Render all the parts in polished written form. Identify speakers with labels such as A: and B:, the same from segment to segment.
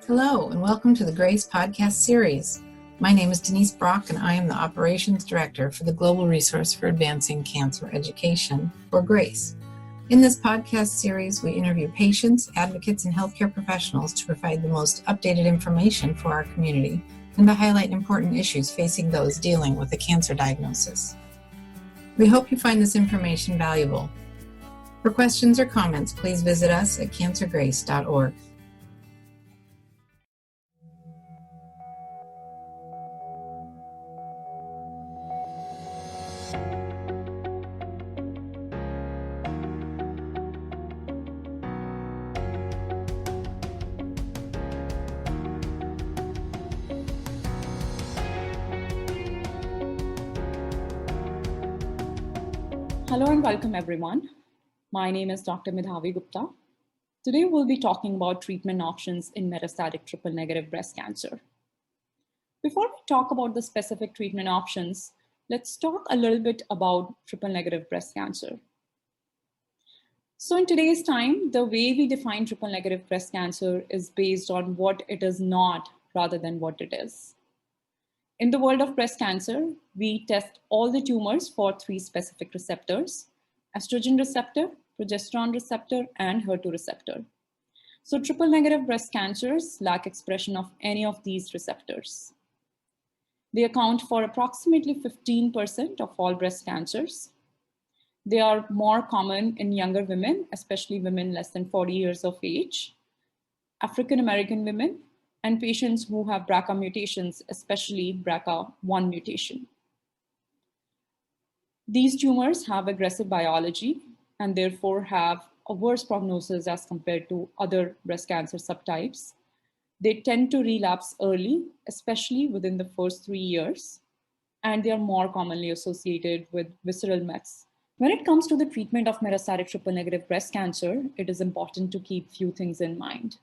A: Hello, and welcome to the GRACE podcast series. My name is Denise Brock, and I am the Operations Director for the Global Resource for Advancing Cancer Education, or GRACE. In this podcast series, we interview patients, advocates, and healthcare professionals to provide the most updated information for our community and to highlight important issues facing those dealing with a cancer diagnosis. We hope you find this information valuable. For questions or comments, please visit us at cancergrace.org.
B: Hello and welcome everyone. My name is Dr. Medhavi Gupta. Today we'll be talking about treatment options in metastatic triple-negative breast cancer. Before we talk about the specific treatment options, let's talk a little bit about triple-negative breast cancer. So in today's time, the way we define triple-negative breast cancer is based on what it is not rather than what it is. In the world of breast cancer, we test all the tumors for three specific receptors: estrogen receptor, progesterone receptor, and HER2 receptor. So triple-negative breast cancers lack expression of any of these receptors. They account for approximately 15% of all breast cancers. They are more common in younger women, especially women less than 40 years of age, African American women, and patients who have BRCA mutations, especially BRCA1 mutation. These tumors have aggressive biology and therefore have a worse prognosis as compared to other breast cancer subtypes. They tend to relapse early, especially within the first 3 years, and they are more commonly associated with visceral mets. When it comes to the treatment of metastatic triple-negative breast cancer, it is important to keep few things in mind.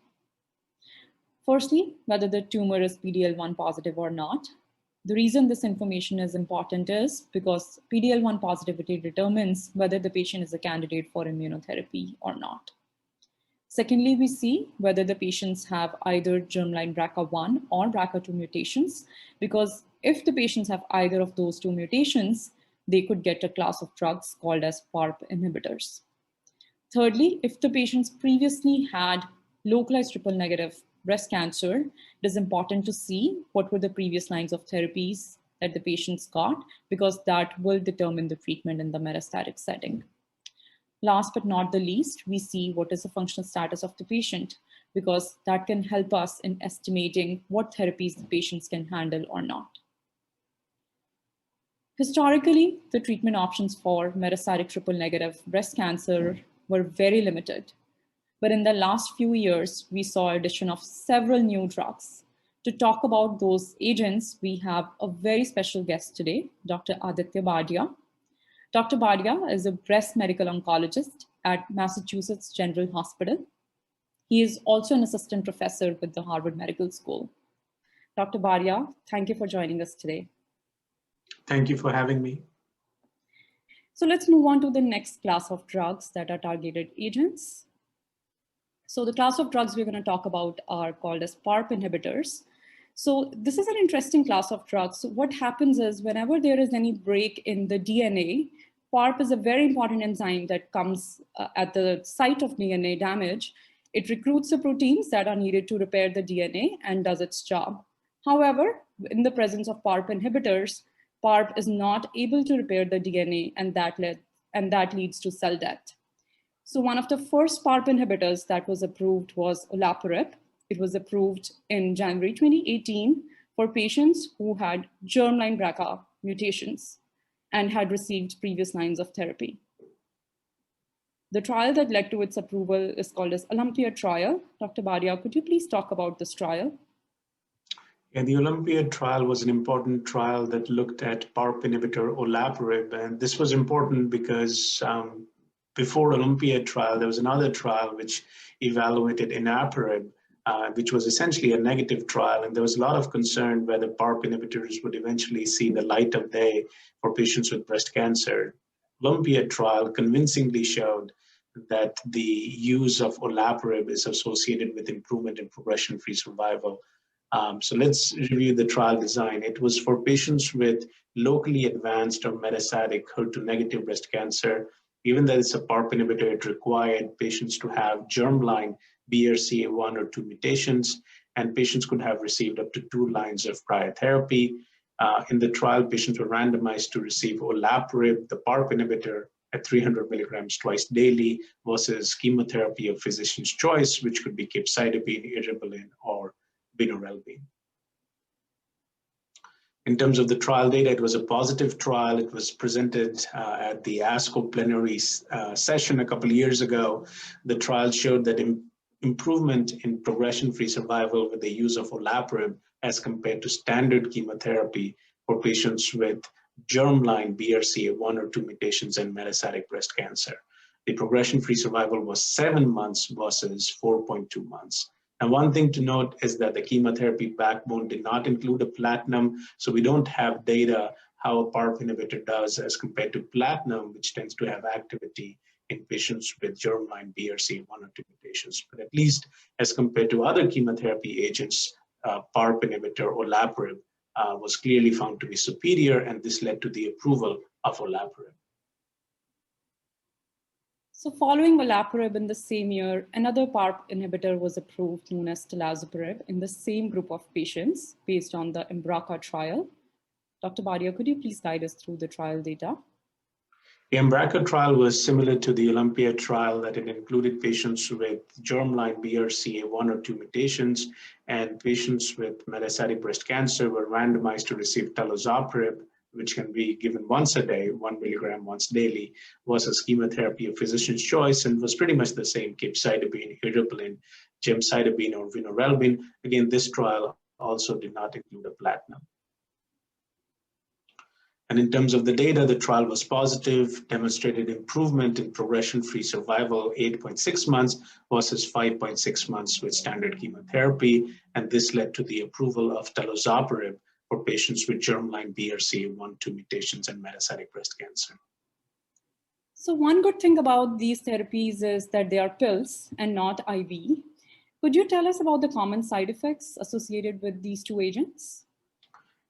B: Firstly, whether the tumor is PD-L1 positive or not. The reason this information is important is because PD-L1 positivity determines whether the patient is a candidate for immunotherapy or not. Secondly, we see whether the patients have either germline BRCA1 or BRCA2 mutations, because if the patients have either of those two mutations, they could get a class of drugs called as PARP inhibitors. Thirdly, if the patients previously had localized triple-negative breast cancer, it is important to see what were the previous lines of therapies that the patients got, because that will determine the treatment in the metastatic setting. Last but not the least, we see what is the functional status of the patient, because that can help us in estimating what therapies the patients can handle or not. Historically, the treatment options for metastatic triple-negative breast cancer were very limited. But in the last few years, we saw addition of several new drugs. To talk about those agents, we have a very special guest today, Dr. Aditya Bardai. Dr. Bardai is a breast medical oncologist at Massachusetts General Hospital. He is also an assistant professor with the Harvard Medical School. Dr. Bardai, thank you for joining us today.
C: Thank you for having me.
B: So let's move on to the next class of drugs that are targeted agents. So the class of drugs we're going to talk about are called as PARP inhibitors. So this is an interesting class of drugs. So what happens is whenever there is any break in the DNA, PARP is a very important enzyme that comes at the site of DNA damage. It recruits the proteins that are needed to repair the DNA and does its job. However, in the presence of PARP inhibitors, PARP is not able to repair the DNA, and that leads to cell death. So one of the first PARP inhibitors that was approved was olaparib. It was approved in January 2018 for patients who had germline BRCA mutations and had received previous lines of therapy. The trial that led to its approval is called as Olympia trial. Dr. Bardai, could you please talk about this trial?
C: Yeah, the Olympia trial was an important trial that looked at PARP inhibitor olaparib, and this was important because before Olympia trial, there was another trial which evaluated inaparib, which was essentially a negative trial. And there was a lot of concern whether PARP inhibitors would eventually see the light of day for patients with breast cancer. Olympia trial convincingly showed that the use of olaparib is associated with improvement in progression-free survival. So let's review the trial design. It was for patients with locally advanced or metastatic HER2-negative breast cancer. Given that it's a PARP inhibitor, it required patients to have germline BRCA1 or 2 mutations, and patients could have received up to 2 lines of prior therapy. In the trial, patients were randomized to receive olaparib, the PARP inhibitor, at 300 milligrams twice daily versus chemotherapy of physician's choice, which could be capecitabine, eribulin, or vinorelbine. In terms of the trial data, it was a positive trial. It was presented at the ASCO plenary session a couple of years ago. The trial showed that improvement in progression-free survival with the use of olaparib as compared to standard chemotherapy for patients with germline BRCA1 or 2 mutations and metastatic breast cancer. The progression-free survival was 7 months versus 4.2 months. And one thing to note is that the chemotherapy backbone did not include a platinum, so we don't have data how a PARP inhibitor does as compared to platinum, which tends to have activity in patients with germline BRCA1 or 2 mutations. But at least as compared to other chemotherapy agents, PARP inhibitor olaparib was clearly found to be superior, and this led to the approval of olaparib.
B: So following olaparib in the same year, another PARP inhibitor was approved known as talazoparib in the same group of patients based on the EMBRACA trial. Dr. Bardai, could you please guide us through the trial data?
C: The EMBRACA trial was similar to the Olympia trial, that it included patients with germline BRCA1 or 2 mutations, and patients with metastatic breast cancer were randomized to receive talazoparib, which can be given once a day, 1 milligram once daily, versus chemotherapy of physician's choice, and was pretty much the same: capecitabine, eribulin, gemcitabine, or vinorelbine. Again, this trial also did not include a platinum. And in terms of the data, the trial was positive, demonstrated improvement in progression-free survival, 8.6 months versus 5.6 months with standard chemotherapy. And this led to the approval of talazoparib for patients with germline BRCA1, 2 mutations and metastatic breast cancer.
B: So one good thing about these therapies is that they are pills and not IV. Could you tell us about the common side effects associated with these two agents?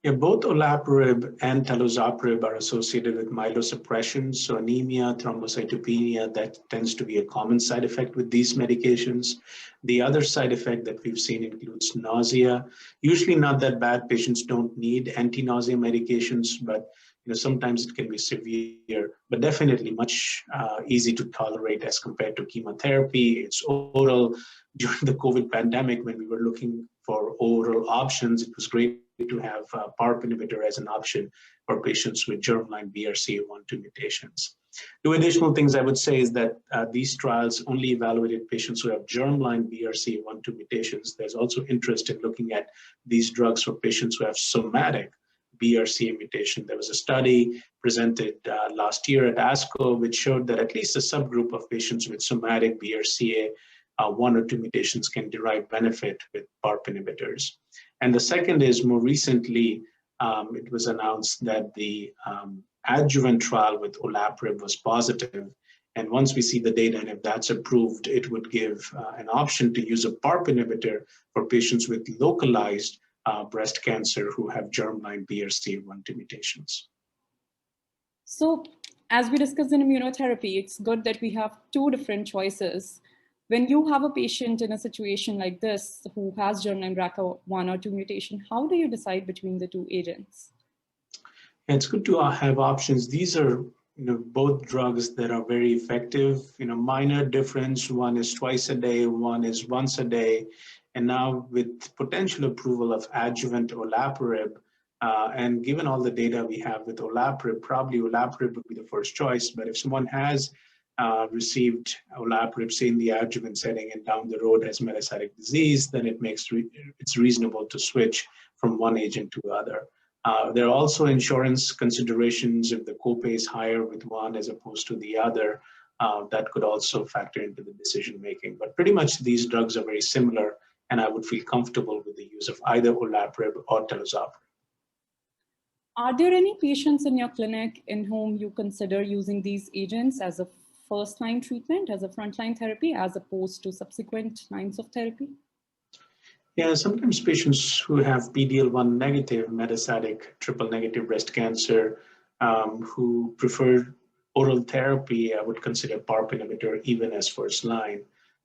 C: Yeah, both olaparib and talazoparib are associated with myelosuppression, so anemia, thrombocytopenia, that tends to be a common side effect with these medications. The other side effect that we've seen includes nausea. Usually not that bad. Patients don't need anti-nausea medications, but sometimes it can be severe, but definitely much easy to tolerate as compared to chemotherapy. It's oral. During the COVID pandemic, when we were looking for oral options, it was great to have a PARP inhibitor as an option for patients with germline BRCA1, 2 mutations. Two additional things I would say is that these trials only evaluated patients who have germline BRCA1, 2 mutations. There's also interest in looking at these drugs for patients who have somatic BRCA mutation. There was a study presented last year at ASCO, which showed that at least a subgroup of patients with somatic BRCA1 or 2 mutations can derive benefit with PARP inhibitors. And the second is, more recently, it was announced that the adjuvant trial with olaparib was positive. And once we see the data, and if that's approved, it would give an option to use a PARP inhibitor for patients with localized breast cancer who have germline BRCA1, 2 mutations.
B: So as we discussed in immunotherapy, it's good that we have two different choices. When you have a patient in a situation like this who has germline BRCA1 or 2 mutation, how do you decide between the two agents?
C: It's good to have options. These are both drugs that are very effective. Minor difference: one is twice a day, one is once a day. And now with potential approval of adjuvant olaparib, and given all the data we have with olaparib, probably olaparib would be the first choice. But if someone has received olaparib, say in the adjuvant setting, and down the road has metastatic disease, then it's reasonable to switch from one agent to the other. There are also insurance considerations. If the copay is higher with one as opposed to the other, that could also factor into the decision making. But pretty much these drugs are very similar, and I would feel comfortable with the use of either olaparib or talazoparib.
B: Are there any patients in your clinic in whom you consider using these agents as a first-line treatment as a frontline therapy as opposed to subsequent lines of therapy?
C: Yeah, sometimes patients who have PD-L1 negative metastatic triple negative breast cancer who prefer oral therapy, I would consider PARP inhibitor even as first line.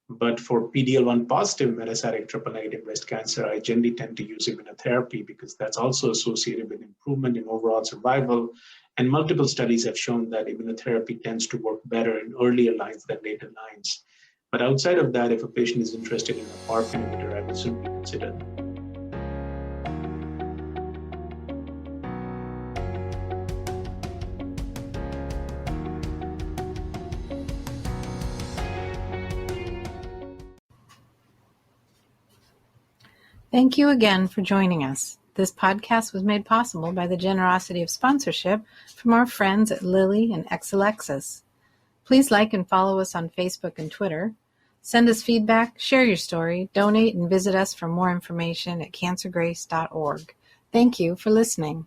C: But for PD-L1 positive metastatic triple negative breast cancer, I generally tend to use immunotherapy because that's also associated with improvement in overall survival. And multiple studies have shown that immunotherapy tends to work better in earlier lines than later lines. But outside of that, if a patient is interested in a PARP inhibitor, I would certainly consider that.
A: Thank you again for joining us. This podcast was made possible by the generosity of sponsorship from our friends at Lilly and Exelixis. Please like and follow us on Facebook and Twitter. Send us feedback, share your story, donate, and visit us for more information at cancergrace.org. Thank you for listening.